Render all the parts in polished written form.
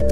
Hi,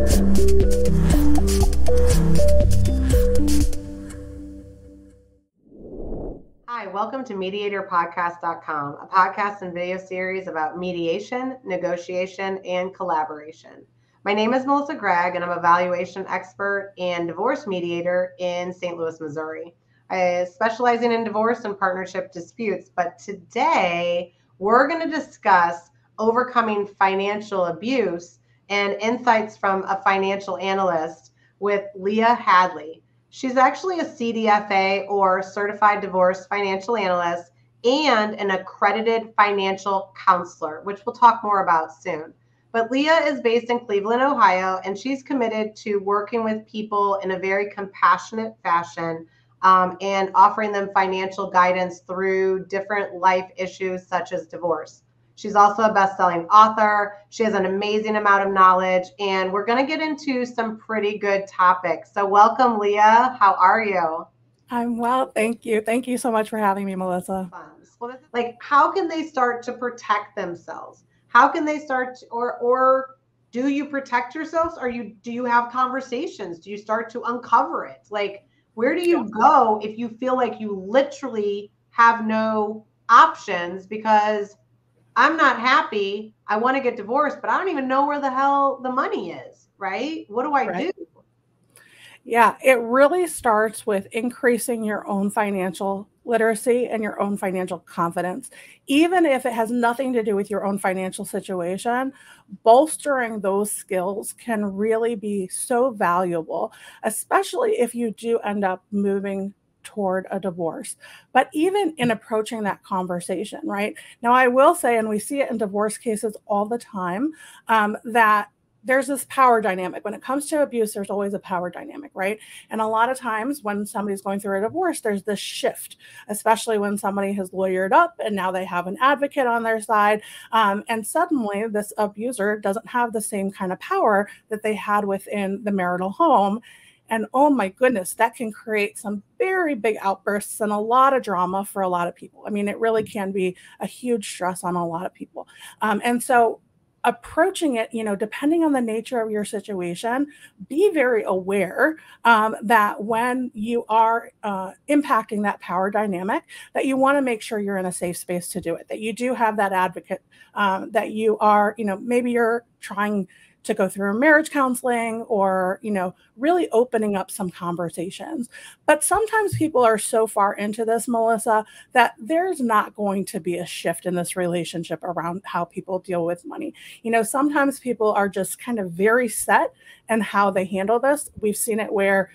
welcome to MediatorPodcast.com, a podcast and video series about mediation, negotiation, and collaboration. My name is Melissa Gragg, and I'm a valuation expert and divorce mediator in St. Louis, Missouri. I specialize in divorce and partnership disputes, but today we're going to discuss overcoming financial abuse and insights from a financial analyst with Leah Hadley. She's actually a CDFA or Certified Divorce Financial Analyst and an Accredited Financial Counselor, which we'll talk more about soon. But Leah is based in Cleveland, Ohio, and she's committed to working with people in a very compassionate fashion and offering them financial guidance through different life issues such as divorce. She's also a best-selling author. She has an amazing amount of knowledge, and we're going to get into some pretty good topics. So welcome, Leah. How are you? I'm well, thank you. Thank you so much for having me, Melissa. Like, how can they start to protect themselves? How can they start, or do you protect yourselves? Or do you have conversations? Do you start to uncover it? Like, where do you go if you feel like you literally have no options because I'm not happy, I want to get divorced, but I don't even know where the hell the money is, right? What do I do? Yeah, it really starts with increasing your own financial literacy and your own financial confidence. Even if it has nothing to do with your own financial situation, bolstering those skills can really be so valuable, especially if you do end up moving toward a divorce. But even in approaching that conversation, right? Now, I will say, and we see it in divorce cases all the time, that there's this power dynamic. When it comes to abuse, there's always a power dynamic, right? And a lot of times when somebody's going through a divorce, there's this shift, especially when somebody has lawyered up and now they have an advocate on their side. And suddenly this abuser doesn't have the same kind of power that they had within the marital home. And oh my goodness, that can create some very big outbursts and a lot of drama for a lot of people. I mean, it really can be a huge stress on a lot of people. And so approaching it, depending on the nature of your situation, be very aware that when you are impacting that power dynamic, that you want to make sure you're in a safe space to do it, that you do have that advocate, that you are, maybe you're trying to go through marriage counseling or, really opening up some conversations. But sometimes people are so far into this, Melissa, that there's not going to be a shift in this relationship around how people deal with money. Sometimes people are just kind of very set in how they handle this. We've seen it where,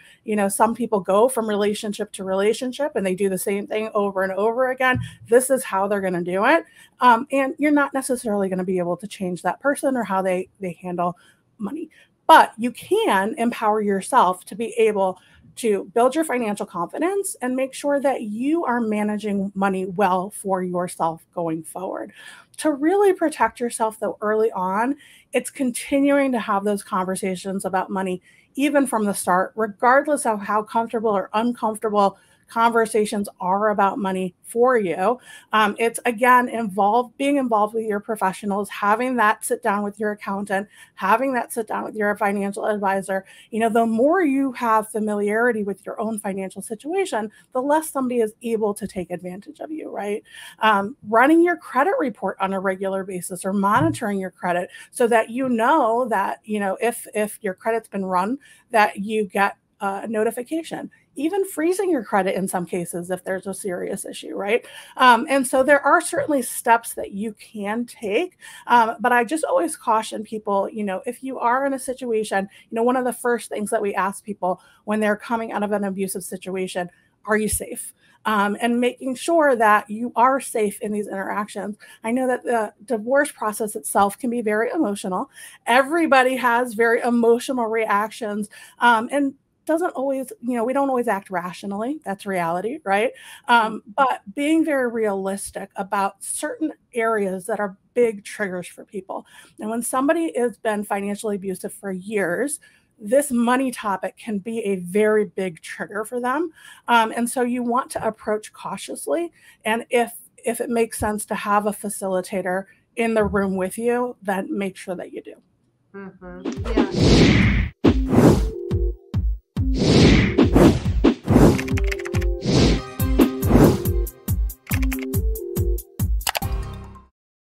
some people go from relationship to relationship and they do the same thing over and over again. This is how they're going to do it. And you're not necessarily going to be able to change that person or how they handle money. But you can empower yourself to be able to build your financial confidence and make sure that you are managing money well for yourself going forward. To really protect yourself, though, early on, it's continuing to have those conversations about money, even from the start, regardless of how comfortable or uncomfortable conversations are about money for you. It's, again, being involved with your professionals, having that sit down with your accountant, having that sit down with your financial advisor. The more you have familiarity with your own financial situation, the less somebody is able to take advantage of you, right? Running your credit report on a regular basis or monitoring your credit so that that, if your credit's been run, that you get a notification. Even freezing your credit in some cases if there's a serious issue, right? And so there are certainly steps that you can take, but I just always caution people, if you are in a situation, one of the first things that we ask people when they're coming out of an abusive situation, are you safe? And making sure that you are safe in these interactions. I know that the divorce process itself can be very emotional. Everybody has very emotional reactions, and doesn't always, we don't always act rationally. That's reality, right? But being very realistic about certain areas that are big triggers for people. And when somebody has been financially abusive for years, this money topic can be a very big trigger for them. And so you want to approach cautiously. And if it makes sense to have a facilitator in the room with you, then make sure that you do. Mm-hmm. Yeah.